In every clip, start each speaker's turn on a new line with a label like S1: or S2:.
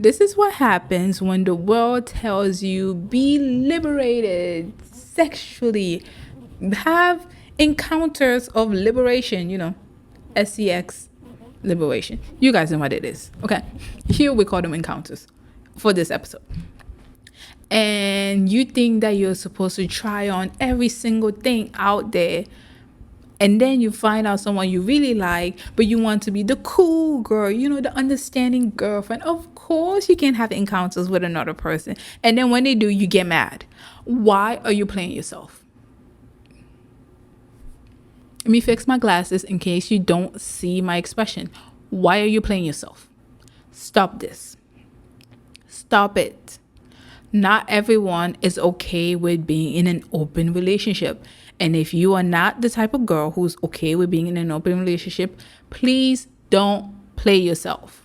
S1: This is what happens when the world tells you be liberated sexually, have encounters of liberation, SEX liberation. You guys know what it is. Okay. Here we call them encounters for this episode. And you think that you're supposed to try on every single thing out there, and then you find out someone you really like, but you want to be the cool girl, the understanding girlfriend. Of course you can have encounters with another person, and then when they do, you get mad. Why are you playing yourself? Let me fix my glasses in case you don't see my expression. Why are you playing yourself? Stop this. Stop it. Not everyone is okay with being in an open relationship. And if you are not the type of girl who's okay with being in an open relationship, please don't play yourself.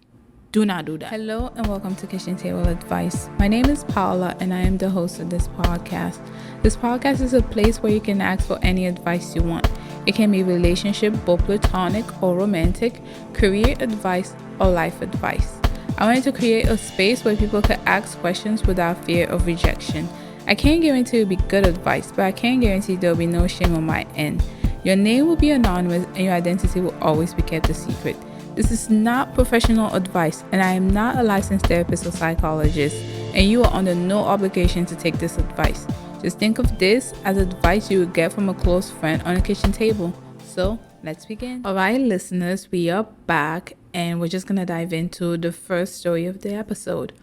S1: Do not do that. Hello and welcome to Kitchen Table Advice. My name is Paula and I am the host of this podcast. This podcast is a place where you can ask for any advice you want. It can be relationship, both platonic or romantic, career advice, or life advice. I wanted to create a space where people could ask questions without fear of rejection. I can't guarantee it'll be good advice, but I can guarantee there'll be no shame on my end. Your name will be anonymous and your identity will always be kept a secret. This is not professional advice, and I am not a licensed therapist or psychologist, and you are under no obligation to take this advice. Just think of this as advice you would get from a close friend on a kitchen table. So, let's begin. Alright, listeners, we are back, and we're just going to dive into the first story of the episode.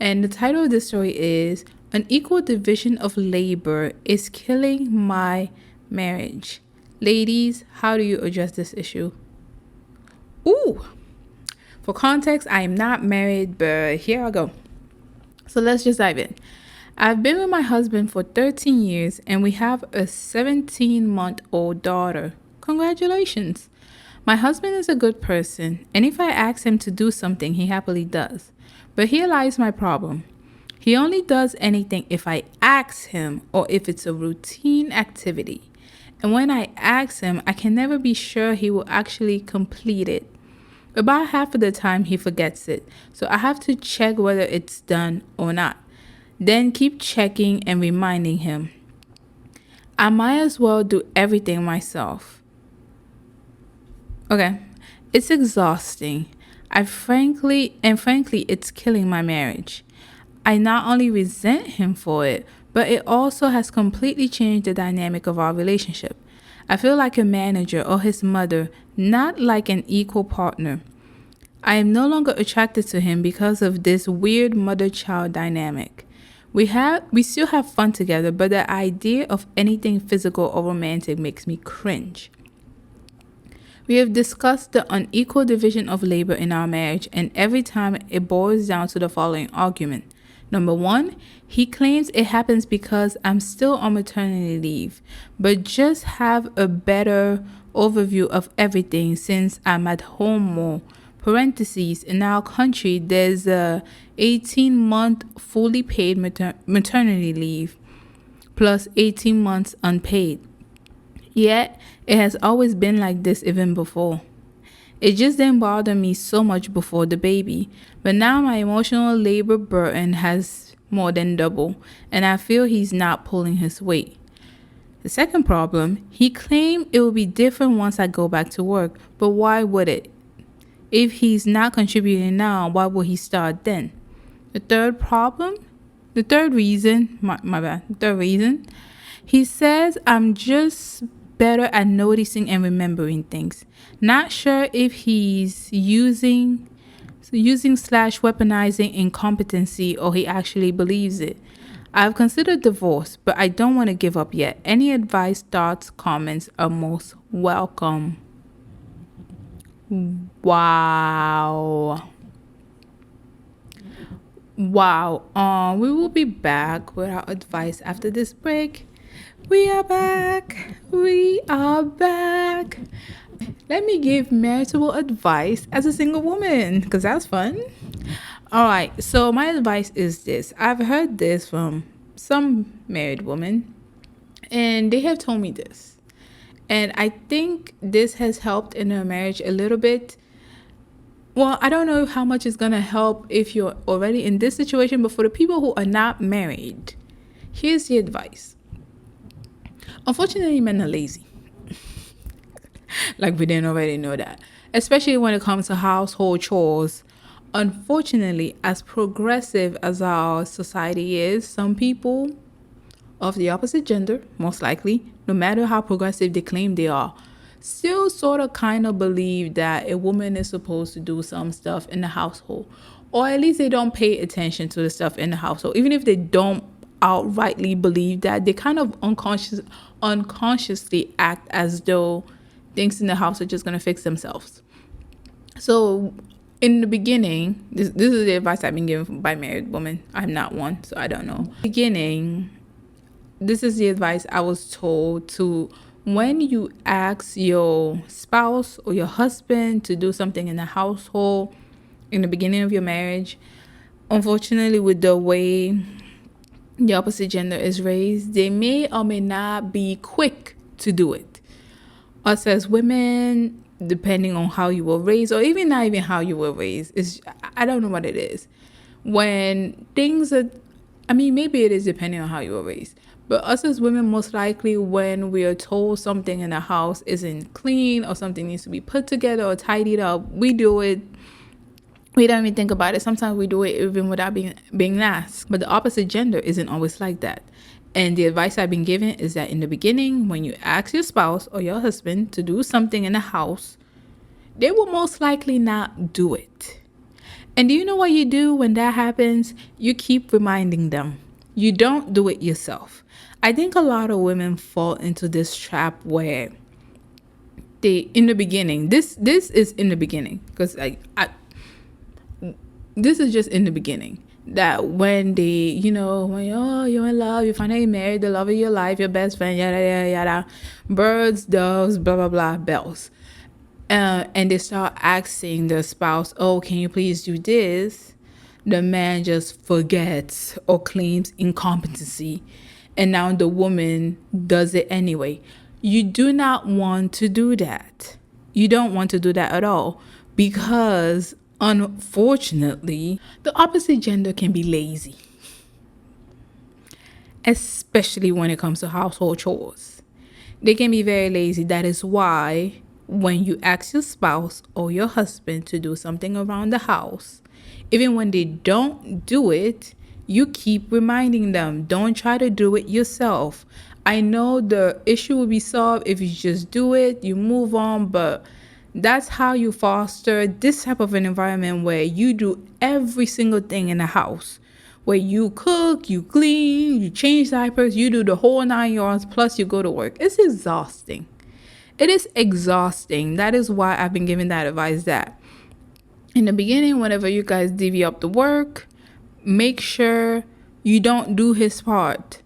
S1: And the title of this story is Unequal Division of Labor is Killing My Marriage. Ladies, how do you address this issue? Ooh! For context, I am not married, but here I go. So let's just dive in. I've been with my husband for 13 years and we have a 17-month-old daughter. Congratulations. My husband is a good person, and if I ask him to do something, he happily does. But here lies my problem. He only does anything if I ask him or if it's a routine activity. And when I ask him, I can never be sure he will actually complete it. About half of the time, he forgets it. So I have to check whether it's done or not. Then keep checking and reminding him. I might as well do everything myself. Okay, it's exhausting. Frankly, it's killing my marriage. I not only resent him for it, but it also has completely changed the dynamic of our relationship. I feel like a manager or his mother, not like an equal partner. I am no longer attracted to him because of this weird mother-child dynamic. We still have fun together, but the idea of anything physical or romantic makes me cringe. We have discussed the unequal division of labor in our marriage, and every time it boils down to the following argument. Number one, he claims it happens because I'm still on maternity leave, but just have a better overview of everything since I'm at home more. Parentheses, in our country, there's a 18-month fully paid maternity leave plus 18 months unpaid. Yet, it has always been like this even before. It just didn't bother me so much before the baby, but now my emotional labor burden has more than doubled, and I feel he's not pulling his weight. The second problem, he claimed it will be different once I go back to work, but why would it? If he's not contributing now, why will he start then? The third reason, he says I'm just better at noticing and remembering things. Not sure if he's using / weaponizing incompetency or he actually believes it. I've considered divorce, but I don't want to give up yet. Any advice, thoughts, comments are most welcome. Wow. We will be back with our advice after this break. We are back. Let me give marital advice as a single woman, because that's fun. All right, so my advice is this. I've heard this from some married women, and they have told me this. And I think this has helped in her marriage a little bit. Well, I don't know how much it's going to help if you're already in this situation, but for the people who are not married, here's the advice. Unfortunately, men are lazy. Like we didn't already know that. Especially when it comes to household chores. Unfortunately, as progressive as our society is, some people of the opposite gender, most likely, no matter how progressive they claim they are, still sort of kind of believe that a woman is supposed to do some stuff in the household. Or at least they don't pay attention to the stuff in the household. Even if they don't outrightly believe that, they kind of unconsciously act as though things in the house are just going to fix themselves. So in the beginning, this is the advice I've been given by married women. I'm not one, so I don't know. Beginning, this is the advice I was told to: when you ask your spouse or your husband to do something in the household in the beginning of your marriage, unfortunately, with the way the opposite gender is raised, they may or may not be quick to do it. Us as women, depending on how you were raised, or even not even how you were raised, I don't know what it is. When things are, I mean, maybe it is depending on how you were raised. But us as women, most likely when we are told something in the house isn't clean or something needs to be put together or tidied up, we do it. We don't even think about it. Sometimes we do it even without being asked. But the opposite gender isn't always like that. And the advice I've been given is that in the beginning, when you ask your spouse or your husband to do something in the house, they will most likely not do it. And do you know what you do when that happens? You keep reminding them. You don't do it yourself. I think a lot of women fall into this trap where they, in the beginning, this is in the beginning, because this is just in the beginning, that when they, when you're in love, you finally married the love of your life, your best friend, yada, yada, yada, birds, doves, blah, blah, blah, bells. And they start asking the spouse, oh, can you please do this? The man just forgets or claims incompetency. And now the woman does it anyway. You do not want to do that. You don't want to do that at all, because unfortunately, the opposite gender can be lazy, especially when it comes to household chores. They can be very lazy. That is why when you ask your spouse or your husband to do something around the house, even when they don't do it, you keep reminding them, don't try to do it yourself. I know the issue will be solved if you just do it, you move on, but that's how you foster this type of an environment where you do every single thing in the house, where you cook, you clean, you change diapers, you do the whole 9 yards, plus you go to work. It's exhausting. It is exhausting. That is why I've been giving that advice, that in the beginning, whenever you guys divvy up the work, make sure you don't do his part.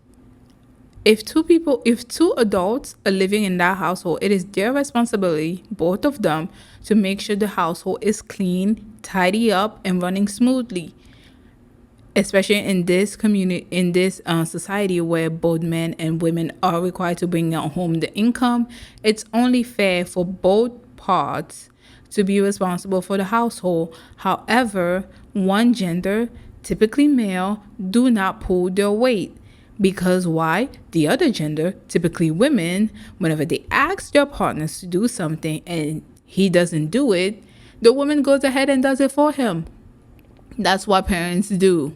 S1: If two adults are living in that household, it is their responsibility, both of them, to make sure the household is clean, tidy up, and running smoothly. Especially in this community, in this society where both men and women are required to bring home the income, it's only fair for both parts to be responsible for the household. However, one gender, typically male, do not pull their weight. Because why? The other gender, typically women, whenever they ask their partners to do something and he doesn't do it, the woman goes ahead and does it for him. That's what parents do.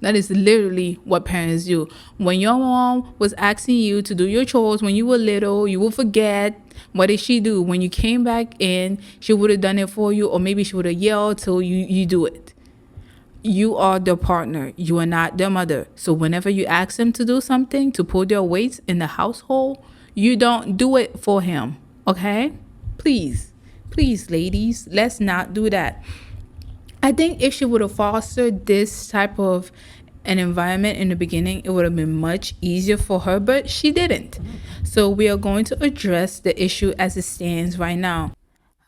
S1: That is literally what parents do. When your mom was asking you to do your chores when you were little, you will forget. What did she do? When you came back in, she would have done it for you, or maybe she would have yelled till you do it. You are their partner. You are not their mother. So whenever you ask them to do something, to pull their weights in the household, you don't do it for him. Okay? Please, ladies, let's not do that. I think if she would have fostered this type of an environment in the beginning, it would have been much easier for her, but she didn't. So we are going to address the issue as it stands right now.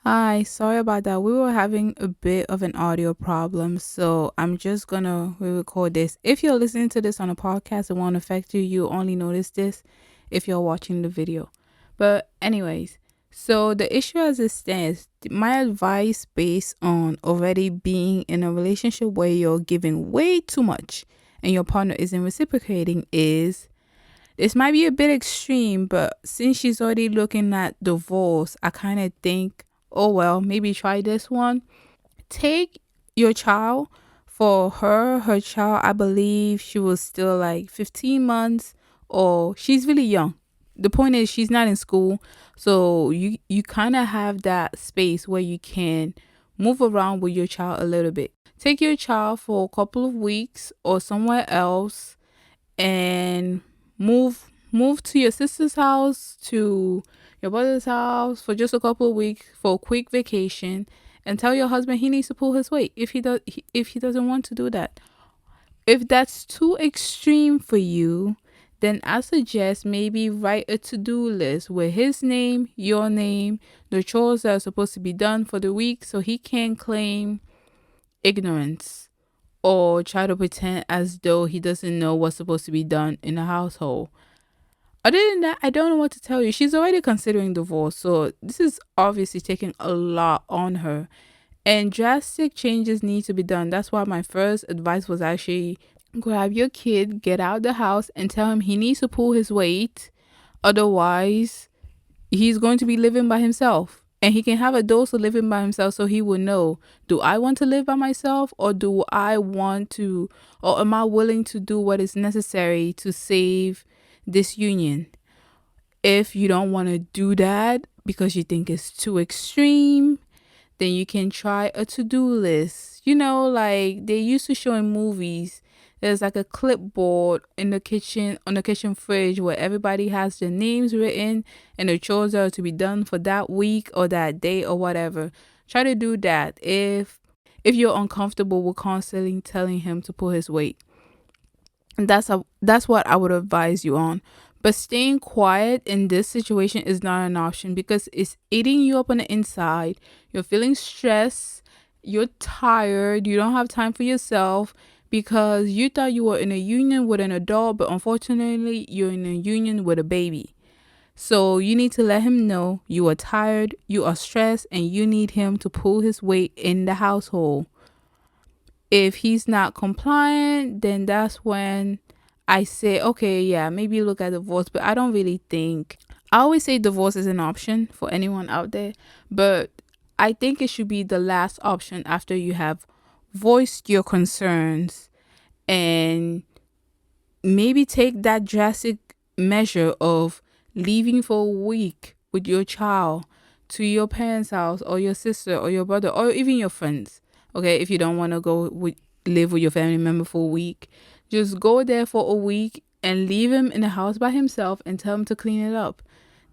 S1: Hi, sorry about that. We were having a bit of an audio problem, so I'm just gonna re-record this. If you're listening to this on a podcast, it won't affect you. You only notice this if you're watching the video. But anyways, So the issue as it stands, my advice based on already being in a relationship where you're giving way too much and your partner isn't reciprocating is this might be a bit extreme, but since she's already looking at divorce, I kind of think, oh well, maybe try this one. Take your child. For her child, I believe she was still like 15 months, or she's really young. The point is she's not in school, so you kind of have that space where you can move around with your child a little bit. Take your child for a couple of weeks or somewhere else and move to your sister's house, to your brother's house for just a couple of weeks for a quick vacation, and tell your husband he needs to pull his weight if he doesn't want to do that. If that's too extreme for you, then I suggest maybe write a to-do list with his name, your name, the chores that are supposed to be done for the week, so he can't claim ignorance or try to pretend as though he doesn't know what's supposed to be done in the household. Other than that, I don't know what to tell you. She's already considering divorce, so this is obviously taking a lot on her. And drastic changes need to be done. That's why my first advice was actually grab your kid, get out the house, and tell him he needs to pull his weight. Otherwise, he's going to be living by himself. And he can have a dose of living by himself so he will know, do I want to live by myself, or do I want to, or am I willing to do what is necessary to save this union? If you don't want to do that because you think it's too extreme, then you can try a to-do list. You know, like they used to show in movies. There's like a clipboard in the kitchen, on the kitchen fridge, where everybody has their names written and the chores are to be done for that week or that day or whatever. Try to do that if you're uncomfortable with constantly telling him to pull his weight. And that's what I would advise you on. But staying quiet in this situation is not an option because it's eating you up on the inside. You're feeling stressed, you're tired, you don't have time for yourself because you thought you were in a union with an adult, but unfortunately you're in a union with a baby. So you need to let him know you are tired, you are stressed, and you need him to pull his weight in the household. If he's not compliant, then that's when I say, okay, yeah, maybe look at divorce. But I don't really think, I always say divorce is an option for anyone out there, but I think it should be the last option after you have voiced your concerns and maybe take that drastic measure of leaving for a week with your child to your parents' house or your sister or your brother or even your friends. Okay, if you don't want to live with your family member for a week, just go there for a week and leave him in the house by himself and tell him to clean it up.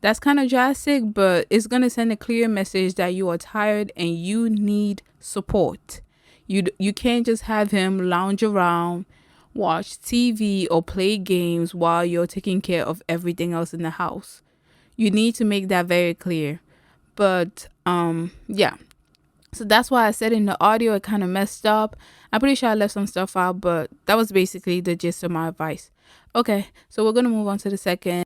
S1: That's kind of drastic, but it's going to send a clear message that you are tired and you need support. You can't just have him lounge around, watch TV or play games while you're taking care of everything else in the house. You need to make that very clear. But yeah. So that's why I said in the audio it kind of messed up. I'm pretty sure I left some stuff out, but that was basically the gist of my advice. Okay, so we're gonna move on to the second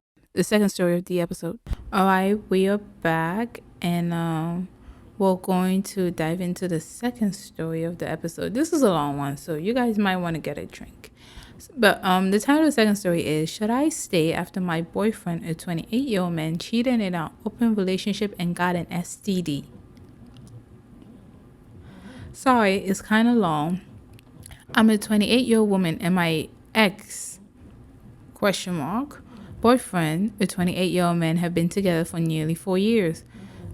S1: story of the episode. All right, we are back, and we're going to dive into the second story of the episode. This is a long one, so you guys might want to get a drink. But the title of the second story is "Should I Stay After My Boyfriend, a 28-year-old man, cheated in an open relationship and got an STD?" Sorry, it's kind of long. I'm a 28-year-old woman and my ex, boyfriend, a 28-year-old man, have been together for nearly 4 years.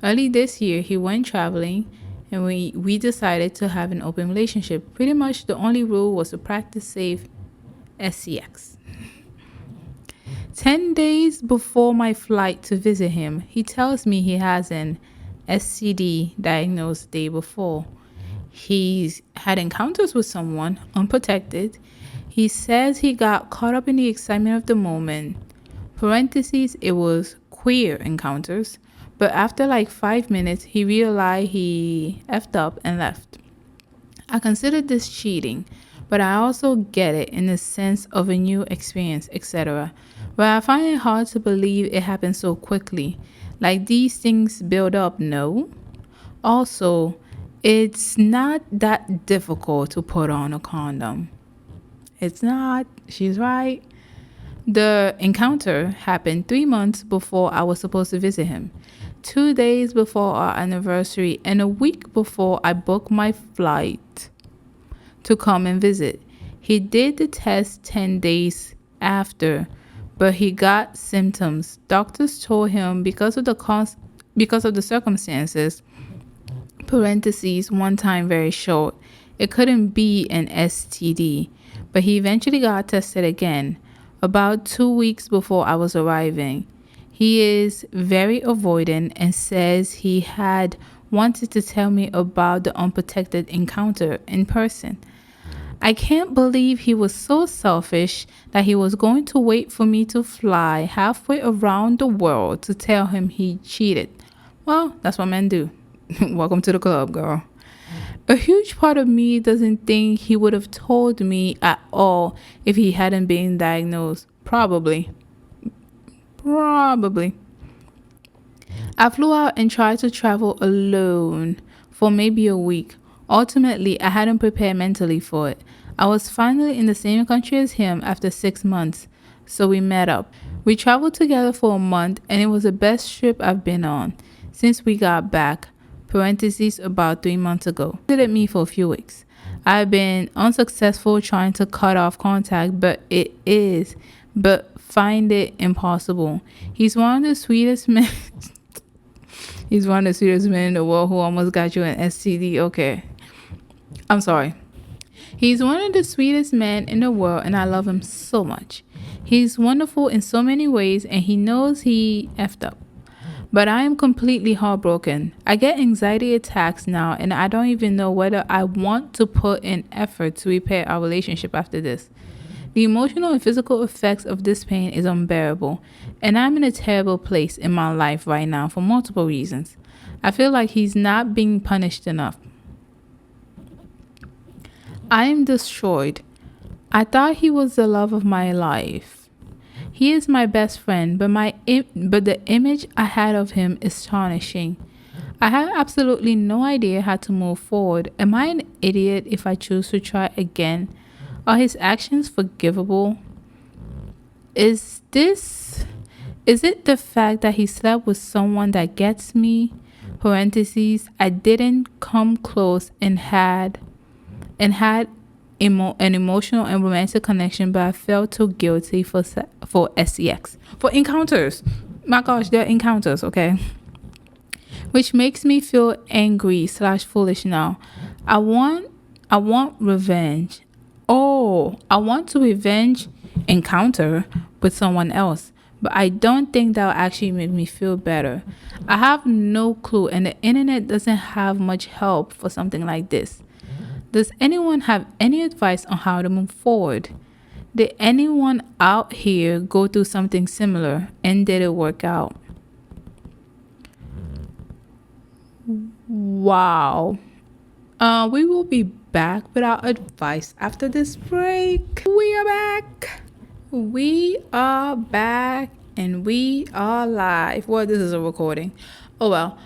S1: Early this year, he went traveling and we decided to have an open relationship. Pretty much the only rule was to practice safe SCX. 10 days before my flight to visit him, he tells me he has an STD diagnosed the day before. He's had encounters with someone unprotected. He says he got caught up in the excitement of the moment. Parentheses, it was queer encounters. But after like 5 minutes, he realized he effed up and left. I consider this cheating, but I also get it in the sense of a new experience, etc. But I find it hard to believe it happened so quickly. Like these things build up, no? Also, it's not that difficult to put on a condom. It's not. She's right. The encounter happened 3 months before I was supposed to visit him, 2 days before our anniversary, and a week before I booked my flight to come and visit. He did the test 10 days after, but he got symptoms. Doctors told him because of the circumstances, parentheses, one time very short, it couldn't be an STD, but he eventually got tested again about 2 weeks before I was arriving. He is very avoidant and says he had wanted to tell me about the unprotected encounter in person. I can't believe he was so selfish that he was going to wait for me to fly halfway around the world to tell him he cheated. Well, that's what men do. Welcome to the club, girl. A huge part of me doesn't think he would have told me at all if he hadn't been diagnosed. Probably. I flew out and tried to travel alone for maybe a week. Ultimately, I hadn't prepared mentally for it. I was finally in the same country as him after 6 months, so we met up. We traveled together for a month, and it was the best trip I've been on since we got back. Parentheses, about 3 months ago. He visited me for a few weeks. I've been unsuccessful trying to cut off contact, but find it impossible. He's one of the sweetest men. He's one of the sweetest men in the world who almost got you an STD. Okay. I'm sorry. He's one of the sweetest men in the world, and I love him so much. He's wonderful in so many ways, and he knows he effed up. But I am completely heartbroken. I get anxiety attacks now, and I don't even know whether I want to put in effort to repair our relationship after this. The emotional and physical effects of this pain is unbearable, and I'm in a terrible place in my life right now for multiple reasons. I feel like he's not being punished enough. I am destroyed. I thought he was the love of my life. He is my best friend, but the image I had of him is tarnishing. I have absolutely no idea how to move forward. Am I an idiot if I choose to try again? Are his actions forgivable? Is it the fact that he slept with someone that gets me? Parentheses, I didn't come close and had an emotional and romantic connection, but I felt too guilty for sex, for encounters. My gosh, they're encounters, okay? Which makes me feel angry / foolish now. I want revenge. Oh, I want to revenge encounter with someone else, but I don't think that will actually make me feel better. I have no clue, and the internet doesn't have much help for something like this. Does anyone have any advice on how to move forward? Did anyone out here go through something similar, and did it work out? Wow. We will be back with our advice after this break. We are back. And we are live. Well, this is a recording. Oh well.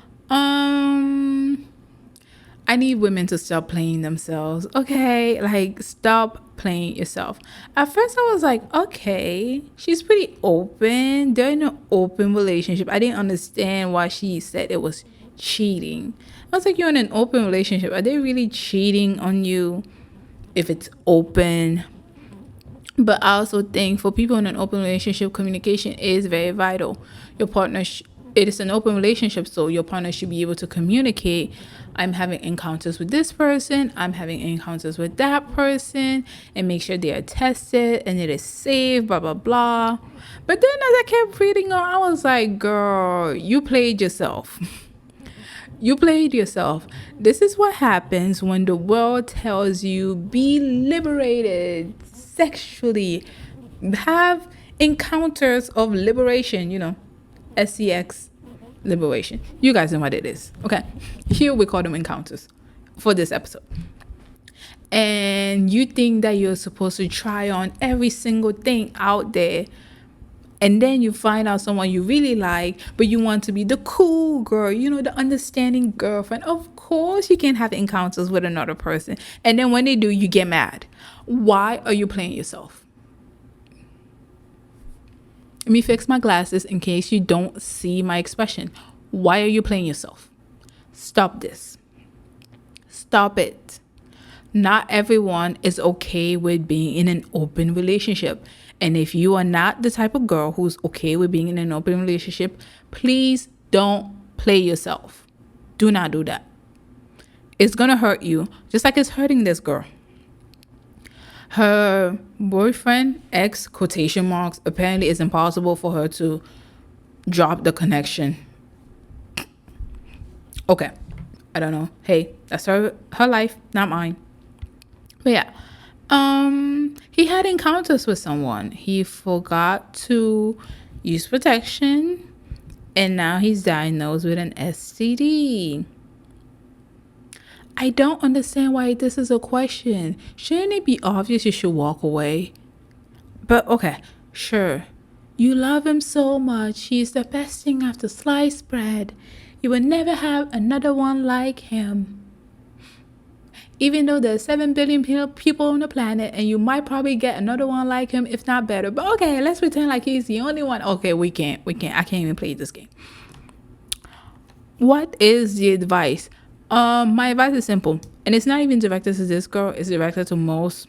S1: I need women to stop playing themselves. Okay, like stop playing yourself. At first I was like, okay, she's pretty open. They're in an open relationship. I didn't understand why she said it was cheating. I was like, you're in an open relationship. Are they really cheating on you if it's open? But I also think for people in an open relationship, communication is very vital. Your partner, it is an open relationship, so your partner should be able to communicate. I'm having encounters with this person. I'm having encounters with that person, and make sure they are tested and it is safe, blah, blah, blah. But then as I kept reading on, I was like, girl, you played yourself. You played yourself. This is what happens when the world tells you be liberated sexually. Have encounters of liberation, SEX liberation. You guys know what it is. Okay. Here we call them encounters for this episode. And you think that you're supposed to try on every single thing out there And then you find out someone you really like, but you want to be the cool girl, the understanding girlfriend. Of course, you can have encounters with another person. And then when they do, you get mad. Why are you playing yourself? Let me fix my glasses in case you don't see my expression. Why are you playing yourself? Stop this. Stop it. Not everyone is okay with being in an open relationship. And if you are not the type of girl who's okay with being in an open relationship, please don't play yourself. Do not do that. It's going to hurt you, just like it's hurting this girl. Her boyfriend, ex, quotation marks, apparently it's impossible for her to drop the connection. Okay. I don't know. Hey, that's her life, not mine. But yeah. He had encounters with someone. He forgot to use protection, and now he's diagnosed with an STD. I don't understand why this is a question. Shouldn't it be obvious you should walk away? But okay, sure. You love him so much. He's the best thing after sliced bread. You will never have another one like him. Even though there's 7 billion people on the planet, and you might probably get another one like him, if not better. But okay, let's pretend like he's the only one. Okay, we can't. I can't even play this game. What is the advice? My advice is simple, and it's not even directed to this girl. It's directed to most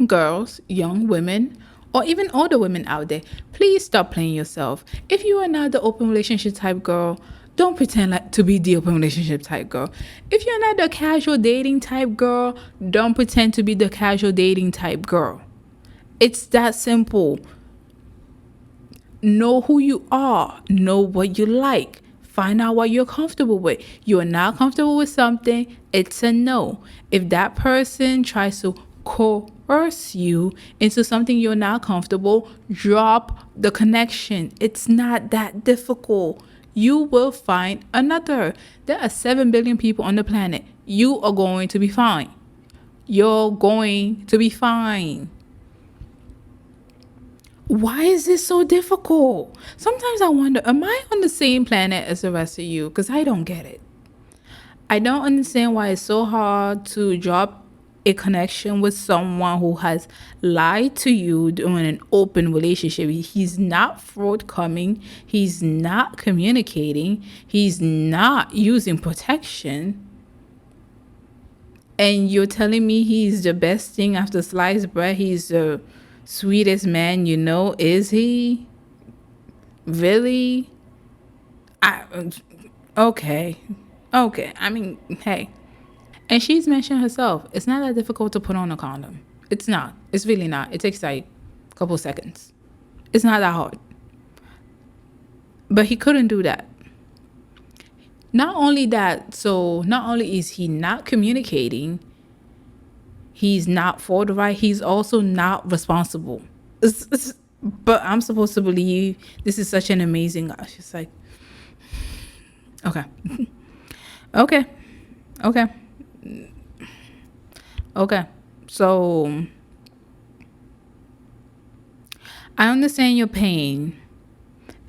S1: girls, young women, or even older women out there. Please stop playing yourself. If you are not the open relationship type girl, don't pretend like to be the open relationship type girl. If you're not the casual dating type girl, don't pretend to be the casual dating type girl. It's that simple. Know who you are. Know what you like. Find out what you're comfortable with. You're not comfortable with something, it's a no. If that person tries to coerce you into something you're not comfortable, drop the connection. It's not that difficult. You will find another. There are 7 billion people on the planet. You are going to be fine. You're going to be fine. Why is this so difficult? Sometimes I wonder, am I on the same planet as the rest of you? Because I don't get it. I don't understand why it's so hard to drop a connection with someone who has lied to you during an open relationship. He's not forthcoming. He's not communicating. He's not using protection. And you're telling me he's the best thing after sliced bread? He's the sweetest man you know? Is he? Really? Okay. I mean, hey. And she's mentioned herself, it's not that difficult to put on a condom. It's not. It's really not. It takes like a couple seconds. It's not that hard. But he couldn't do that. Not only that, so not only is he not communicating, he's not forthright, he's also not responsible. But I'm supposed to believe this is such an amazing guy. She's like, okay. Okay. So I understand your pain.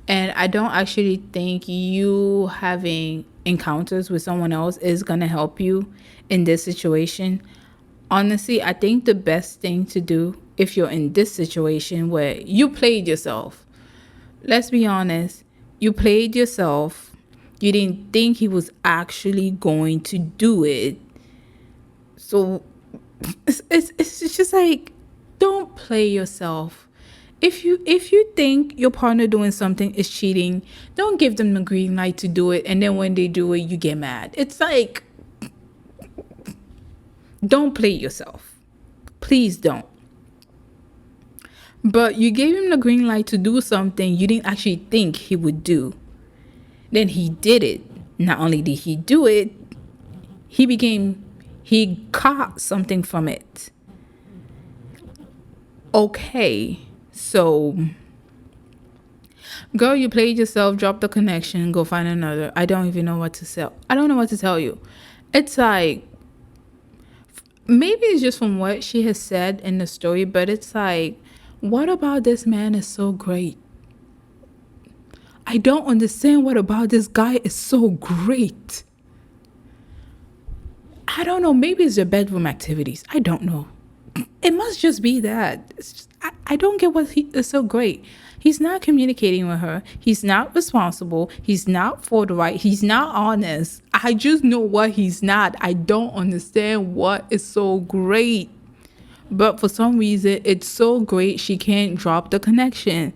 S1: And I don't actually think you having encounters with someone else is going to help you in this situation. Honestly, I think the best thing to do if you're in this situation where you played yourself, let's be honest, you played yourself. You didn't think he was actually going to do it. So it's just like, don't play yourself. If you think your partner doing something is cheating, don't give them the green light to do it, and then when they do it, you get mad. It's like, don't play yourself. Please don't. But you gave him the green light to do something you didn't actually think he would do. Then he did it. Not only did he do it, he caught something from it. Okay. So, girl, you played yourself, drop the connection, go find another. I don't even know what to say. I don't know what to tell you. It's like, maybe it's just from what she has said in the story, but it's like, what about this man is so great? I don't understand what about this guy is so great. I don't know. Maybe it's the bedroom activities. I don't know. It must just be that. I don't get what he is so great. He's not communicating with her. He's not responsible. He's not forthright. He's not honest. I just know what he's not. I don't understand what is so great. But for some reason, it's so great she can't drop the connection.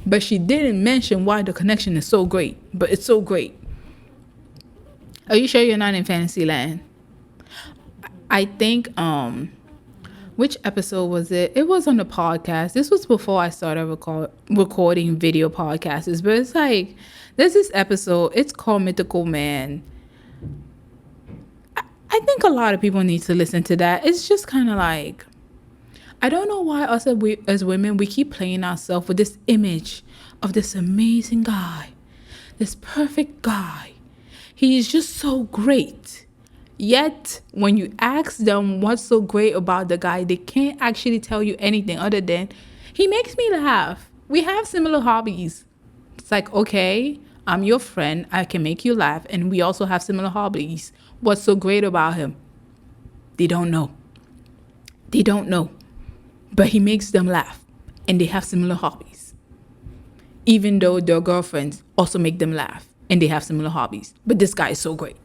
S1: But she didn't mention why the connection is so great. But it's so great. Are you sure you're not in Fantasyland? I think which episode was it? It was on the podcast. This was before I started recording video podcasts. But it's like, there's this episode. It's called Mythical Man. I think a lot of people need to listen to that. It's just kind of like, I don't know why us as women, we keep playing ourselves with this image of this amazing guy, this perfect guy. He is just so great. Yet, when you ask them what's so great about the guy, they can't actually tell you anything other than, he makes me laugh. We have similar hobbies. It's like, okay, I'm your friend. I can make you laugh. And we also have similar hobbies. What's so great about him? They don't know. They don't know. But he makes them laugh. And they have similar hobbies. Even though their girlfriends also make them laugh. And they have similar hobbies. But this guy is so great.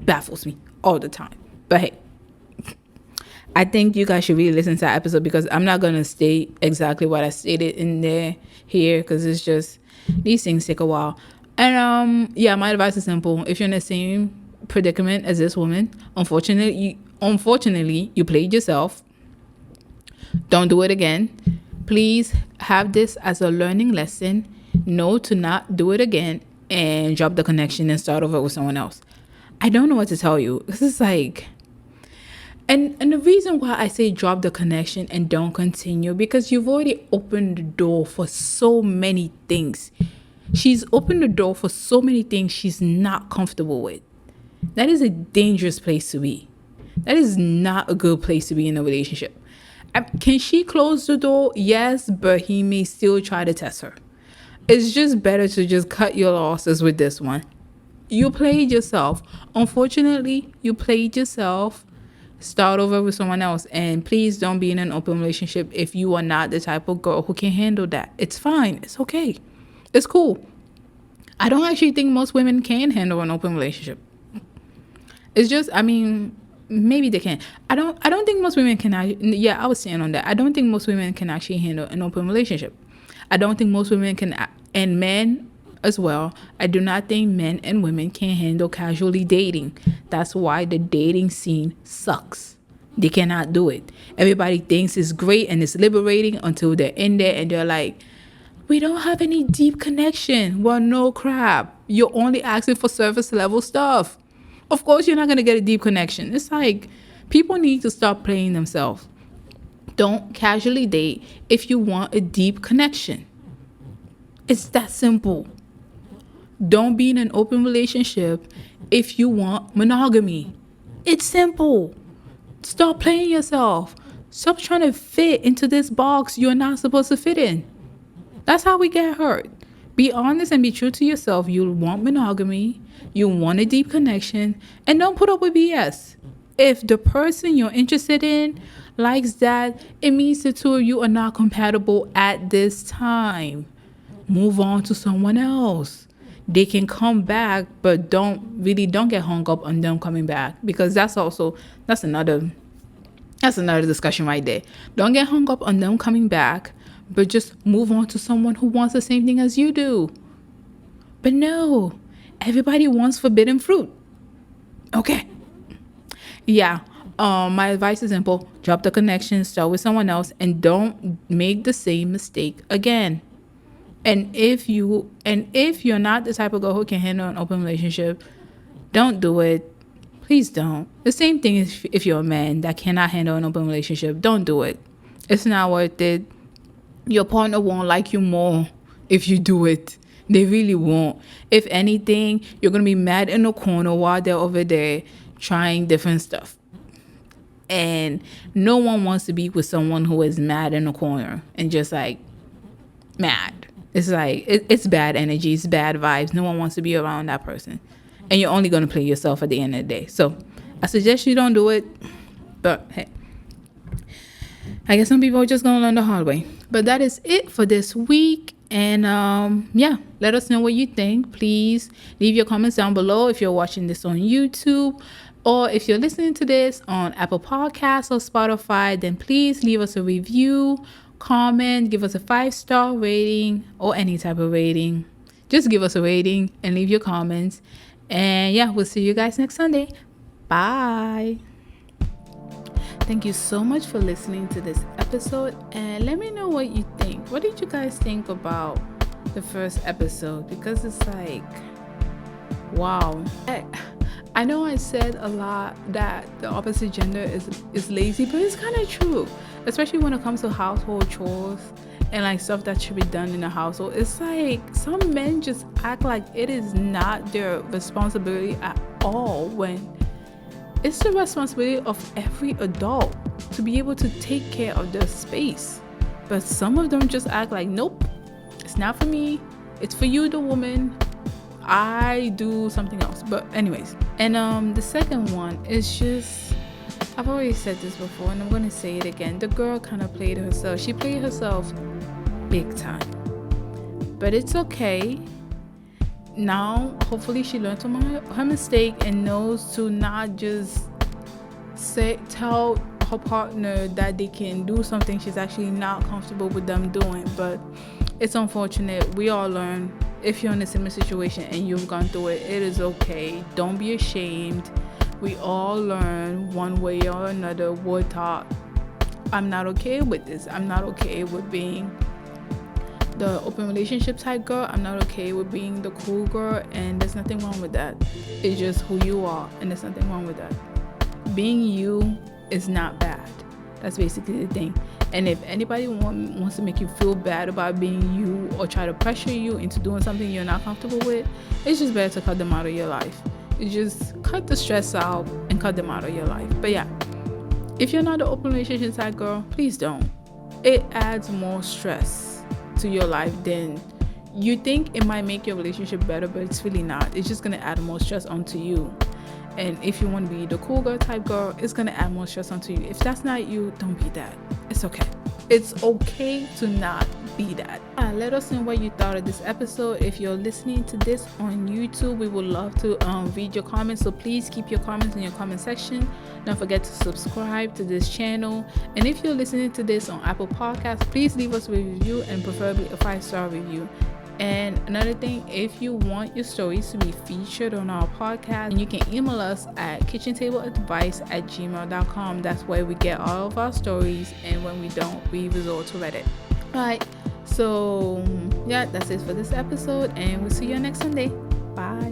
S1: Baffles me all the time. But hey, I think you guys should really listen to that episode, because I'm not going to state exactly what I stated in there here, because it's just, these things take a while. And yeah, my advice is simple. If you're in the same predicament as this woman, unfortunately you played yourself. Don't do it again. Please have this as a learning lesson. Know to not do it again and drop the connection and start over with someone else. I don't know what to tell you. This is like, and the reason why I say drop the connection and don't continue, because you've already opened the door for so many things. She's opened the door for so many things she's not comfortable with. That is a dangerous place to be. That is not a good place to be in a relationship. Can she close the door? Yes, but he may still try to test her. It's just better to just cut your losses with this one. You played yourself. Unfortunately, you played yourself. Start over with someone else. And please don't be in an open relationship if you are not the type of girl who can handle that. It's fine. It's okay. It's cool. I don't actually think most women can handle an open relationship. It's just, I mean, maybe they can. I don't think most women can. Yeah, I was saying on that. I don't think most women can actually handle an open relationship. I don't think most women can, and men as well. I do not think men and women can handle casually dating. That's why the dating scene sucks. They cannot do it. Everybody thinks it's great and it's liberating until they're in there and they're like, we don't have any deep connection. Well, no crap. You're only asking for surface level stuff. Of course, you're not going to get a deep connection. It's like, people need to stop playing themselves. Don't casually date if you want a deep connection. It's that simple. Don't be in an open relationship if you want monogamy. It's simple. Stop playing yourself. Stop trying to fit into this box you're not supposed to fit in. That's how we get hurt. Be honest and be true to yourself. You want monogamy. You want a deep connection. And don't put up with BS. If the person you're interested in likes that, it means the two of you are not compatible at this time. Move on to someone else. They can come back, but don't get hung up on them coming back, because that's another discussion right there. Don't get hung up on them coming back, but just move on to someone who wants the same thing as you do. But no, everybody wants forbidden fruit. Okay. Yeah. My advice is simple. Drop the connection, start with someone else, and don't make the same mistake again. And if you're not the type of girl who can handle an open relationship, don't do it. Please don't. The same thing is if you're a man that cannot handle an open relationship, don't do it. It's not worth it. Your partner won't like you more if you do it. They really won't. If anything, you're going to be mad in the corner while they're over there trying different stuff. And no one wants to be with someone who is mad in the corner and just like mad. It's like it's bad energy, it's bad vibes. No one wants to be around that person, and you're only going to play yourself at the end of the day. So I suggest you don't do it, but hey, I guess some people are just going to learn the hard way. But that is it for this week. And yeah, let us know what you think. Please leave your comments down below if you're watching this on YouTube, or if you're listening to this on Apple Podcasts or Spotify, then please leave us a review, comment, give us a 5-star rating or any type of rating. Just give us a rating and leave your comments. And yeah, we'll see you guys next Sunday. Bye. Thank you so much for listening to this episode, and let me know what you think. What did you guys think about the first episode? Because it's like, wow. I know I said a lot that the opposite gender is lazy, but it's kind of true, especially when it comes to household chores and like stuff that should be done in the household. It's like some men just act like it is not their responsibility at all, when it's the responsibility of every adult to be able to take care of their space. But some of them just act like, nope, it's not for me, it's for you, the woman, I do something else. But anyways, and the second one is just, I've already said this before and I'm going to say it again. The girl kind of played herself. She played herself big time, but it's okay. Now hopefully she learned from her mistake and knows to not just tell her partner that they can do something she's actually not comfortable with them doing. But it's unfortunate. We all learn. If you're in a similar situation and you've gone through it, it is okay. Don't be ashamed. We all learn one way or another. We're taught, I'm not okay with this. I'm not okay with being the open relationship type girl. I'm not okay with being the cool girl, and there's nothing wrong with that. It's just who you are, and there's nothing wrong with that. Being you is not bad. That's basically the thing. And if anybody wants to make you feel bad about being you or try to pressure you into doing something you're not comfortable with, it's just better to cut them out of your life. You just cut the stress out and cut them out of your life. But yeah, if you're not the open relationship type girl, please don't. It adds more stress to your life than you think. It might make your relationship better, but it's really not. It's just going to add more stress onto you. And if you want to be the cool girl type girl, it's going to add more stress onto you. If that's not you, don't be that. It's okay. It's okay to not be that. Let us know what you thought of this episode. If you're listening to this on YouTube, we would love to read your comments. So please keep your comments in your comment section. Don't forget to subscribe to this channel. And if you're listening to this on Apple Podcasts, please leave us a review, and preferably a 5-star review. And another thing, if you want your stories to be featured on our podcast, you can email us at kitchentableadvice@gmail.com. That's where we get all of our stories, and when we don't, we resort to Reddit. Alright, so yeah, that's it for this episode, and we'll see you next Sunday. Bye.